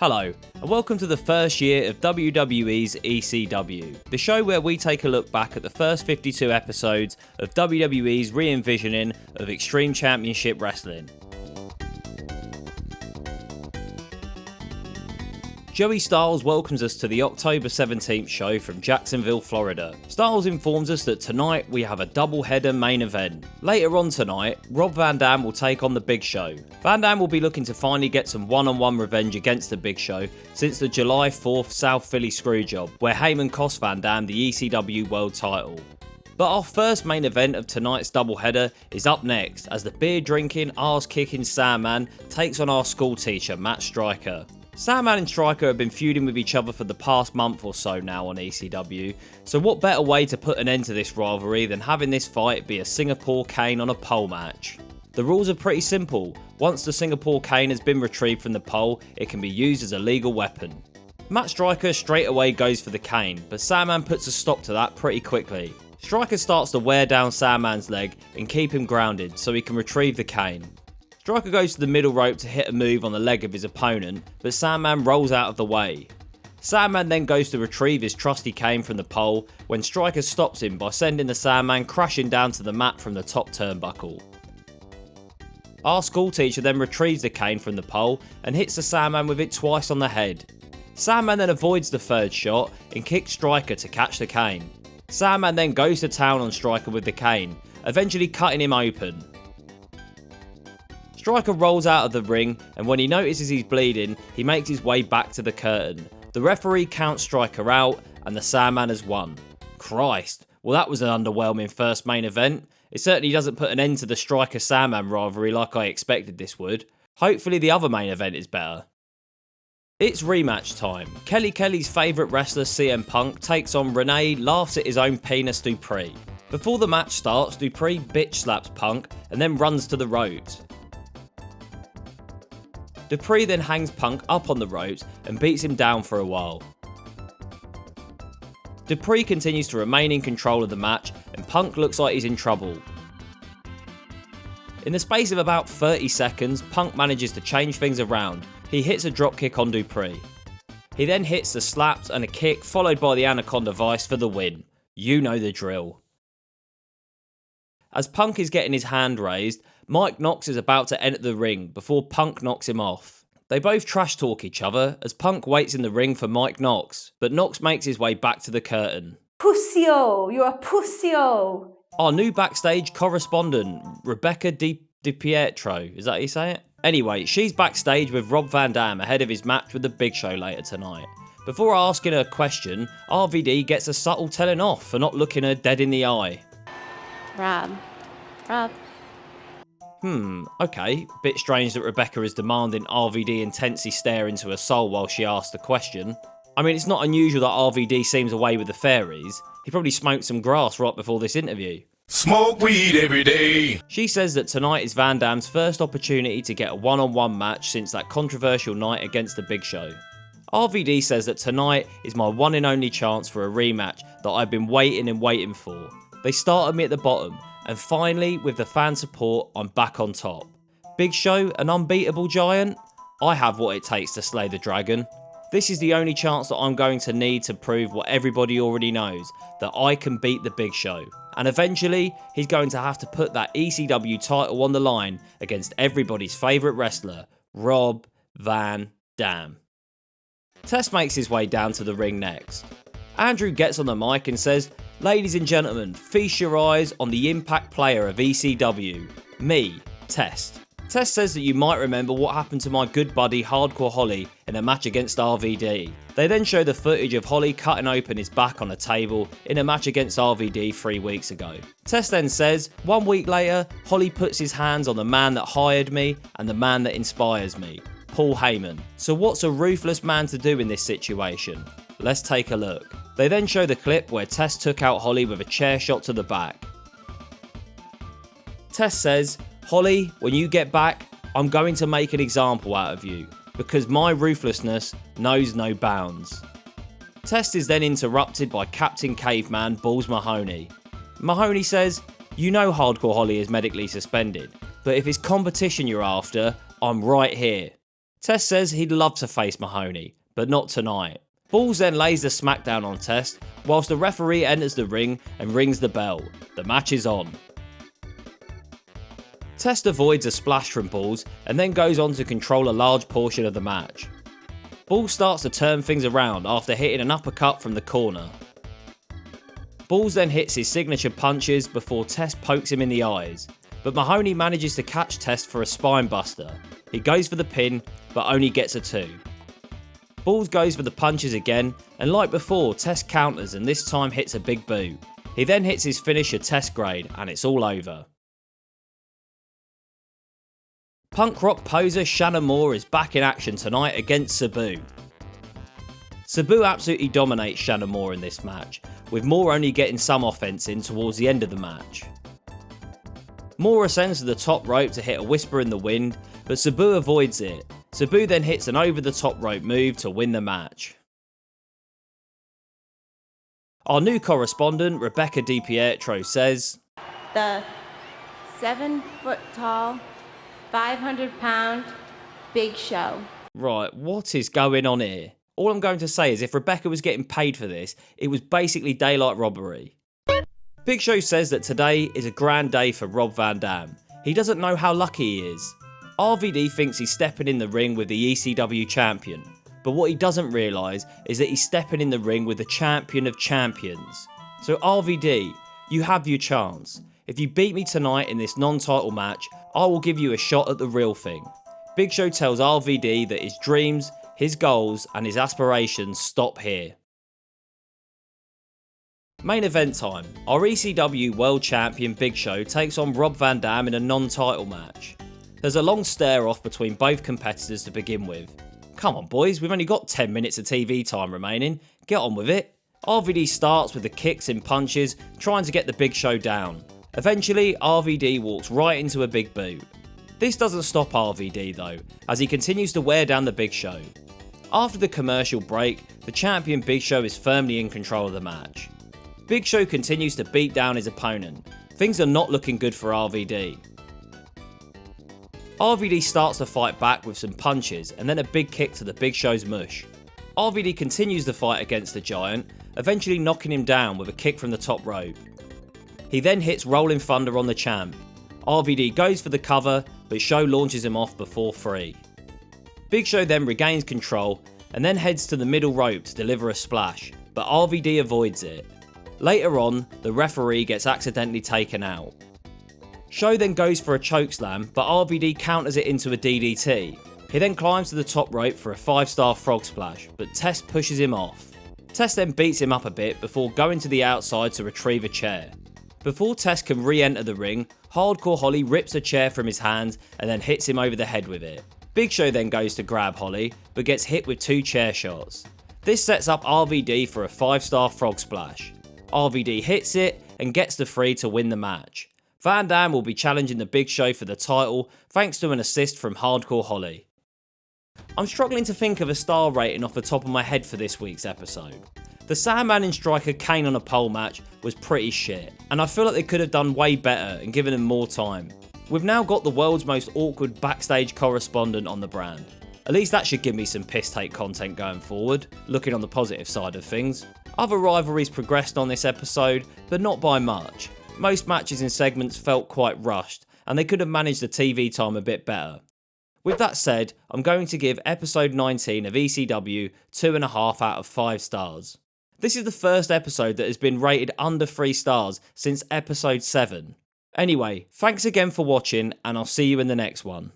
Hello, and welcome to the first year of WWE's ECW, the show where we take a look back at the first 52 episodes of WWE's re-envisioning of Extreme Championship Wrestling. Joey Styles welcomes us to the October 17th show from Jacksonville, Florida. Styles informs us that tonight we have a double-header main event. Later on tonight, Rob Van Dam will take on the Big Show. Van Dam will be looking to finally get some one-on-one revenge against the Big Show since the July 4th South Philly Screwjob, where Heyman cost Van Dam the ECW World title. But our first main event of tonight's doubleheader is up next as the beer-drinking, arse-kicking Sandman takes on our school teacher, Matt Striker. Sandman and Striker have been feuding with each other for the past month or so now on ECW, so what better way to put an end to this rivalry than having this fight be a Singapore cane on a pole match. The rules are pretty simple. Once the Singapore cane has been retrieved from the pole, it can be used as a legal weapon. Matt Striker straight away goes for the cane, but Sandman puts a stop to that pretty quickly. Striker starts to wear down Sandman's leg and keep him grounded so he can retrieve the cane. Striker goes to the middle rope to hit a move on the leg of his opponent, but Sandman rolls out of the way. Sandman then goes to retrieve his trusty cane from the pole when Striker stops him by sending the Sandman crashing down to the mat from the top turnbuckle. Our school teacher then retrieves the cane from the pole and hits the Sandman with it twice on the head. Sandman then avoids the third shot and kicks Striker to catch the cane. Sandman then goes to town on Striker with the cane, eventually cutting him open. Striker rolls out of the ring, and when he notices he's bleeding, he makes his way back to the curtain. The referee counts Striker out, and the Sandman has won. Christ, well that was an underwhelming first main event. It certainly doesn't put an end to the Striker-Sandman rivalry like I expected this would. Hopefully the other main event is better. It's rematch time. Kelly's favourite wrestler CM Punk takes on René, laughs at his own penis Duprée. Before the match starts, Duprée bitch slaps Punk and then runs to the ropes. Duprée then hangs Punk up on the ropes and beats him down for a while. Duprée continues to remain in control of the match and Punk looks like he's in trouble. In the space of about 30 seconds, Punk manages to change things around. He hits a dropkick on Duprée. He then hits the slaps and a kick followed by the Anaconda Vice for the win. You know the drill. As Punk is getting his hand raised, Mike Knox is about to enter the ring before Punk knocks him off. They both trash talk each other as Punk waits in the ring for Mike Knox, but Knox makes his way back to the curtain. Pussy-o, you're a pussy-o. Our new backstage correspondent, Rebecca DiPietro, is that how you say it? Anyway, she's backstage with Rob Van Dam ahead of his match with the Big Show later tonight. Before asking her a question, RVD gets a subtle telling off for not looking her dead in the eye. Rob. Okay. Bit strange that Rebecca is demanding RVD intensely stare into her soul while she asks the question. I mean, it's not unusual that RVD seems away with the fairies. He probably smoked some grass right before this interview. Smoke weed every day. She says that tonight is Van Dam's first opportunity to get a one-on-one match since that controversial night against the Big Show. RVD says that tonight is my one and only chance for a rematch that I've been waiting for. They started me at the bottom, and finally, with the fan support, I'm back on top. Big Show, an unbeatable giant? I have what it takes to slay the dragon. This is the only chance that I'm going to need to prove what everybody already knows, that I can beat the Big Show. And eventually, he's going to have to put that ECW title on the line against everybody's favourite wrestler, Rob Van Dam. Test makes his way down to the ring next. Andrew gets on the mic and says, "Ladies and gentlemen, feast your eyes on the impact player of ECW, me, Test." Test says that you might remember what happened to my good buddy Hardcore Holly in a match against RVD. They then show the footage of Holly cutting open his back on a table in a match against RVD 3 weeks ago. Test then says, 1 week later, Holly puts his hands on the man that hired me and the man that inspires me, Paul Heyman. So what's a ruthless man to do in this situation? Let's take a look. They then show the clip where Test took out Holly with a chair shot to the back. Test says, "Holly, when you get back, I'm going to make an example out of you, because my ruthlessness knows no bounds." Test is then interrupted by Captain Caveman Balls Mahoney. Mahoney says, "You know Hardcore Holly is medically suspended, but if it's competition you're after, I'm right here." Test says he'd love to face Mahoney, but not tonight. Balls then lays the smackdown on Test, whilst the referee enters the ring and rings the bell. The match is on. Test avoids a splash from Balls and then goes on to control a large portion of the match. Balls starts to turn things around after hitting an uppercut from the corner. Balls then hits his signature punches before Test pokes him in the eyes, but Mahoney manages to catch Test for a spine buster. He goes for the pin, but only gets a 2. Balls goes for the punches again, and like before, Test counters and this time hits a big boot. He then hits his finisher Test grade, and it's all over. Punk rock poser Shannon is back in action tonight against Sabu. Sabu absolutely dominates Shannon in this match, with Moore only getting some offense in towards the end of the match. Moore ascends to the top rope to hit a whisper in the wind, but Sabu avoids it. Sabu then hits an over the top rope move to win the match. Our new correspondent, Rebecca DiPietro, says, The 7-foot tall, 500-pound Big Show. Right, what is going on here? All I'm going to say is if Rebecca was getting paid for this, it was basically daylight robbery. Big Show says that today is a grand day for Rob Van Dam. He doesn't know how lucky he is. RVD thinks he's stepping in the ring with the ECW champion, but what he doesn't realise is that he's stepping in the ring with the champion of champions. So RVD, you have your chance. If you beat me tonight in this non-title match, I will give you a shot at the real thing. Big Show tells RVD that his dreams, his goals and his aspirations stop here. Main event time. Our ECW World Champion Big Show takes on Rob Van Dam in a non-title match. There's a long stare-off between both competitors to begin with. Come on boys, we've only got 10 minutes of TV time remaining. Get on with it. RVD starts with the kicks and punches, trying to get the Big Show down. Eventually, RVD walks right into a big boot. This doesn't stop RVD though, as he continues to wear down the Big Show. After the commercial break, the champion Big Show is firmly in control of the match. Big Show continues to beat down his opponent. Things are not looking good for RVD. RVD starts to fight back with some punches and then a big kick to the Big Show's mush. RVD continues the fight against the Giant, eventually knocking him down with a kick from the top rope. He then hits Rolling Thunder on the champ. RVD goes for the cover, but Show launches him off before 3. Big Show then regains control and then heads to the middle rope to deliver a splash, but RVD avoids it. Later on, the referee gets accidentally taken out. Show then goes for a chokeslam, but RVD counters it into a DDT. He then climbs to the top rope for a 5-star frog splash, but Test pushes him off. Test then beats him up a bit before going to the outside to retrieve a chair. Before Test can re-enter the ring, Hardcore Holly rips a chair from his hands and then hits him over the head with it. Big Show then goes to grab Holly, but gets hit with 2 chair shots. This sets up RVD for a 5-star frog splash. RVD hits it and gets the 3 to win the match. Van Dam will be challenging the Big Show for the title thanks to an assist from Hardcore Holly. I'm struggling to think of a star rating off the top of my head for this week's episode. The Sandman and Striker Kane on a pole match was pretty shit, and I feel like they could have done way better and given him more time. We've now got the world's most awkward backstage correspondent on the brand. At least that should give me some piss take content going forward, looking on the positive side of things. Other rivalries progressed on this episode, but not by much. Most matches and segments felt quite rushed, and they could have managed the TV time a bit better. With that said, I'm going to give episode 19 of ECW 2.5 out of 5 stars. This is the first episode that has been rated under 3 stars since episode 7. Anyway, thanks again for watching, and I'll see you in the next one.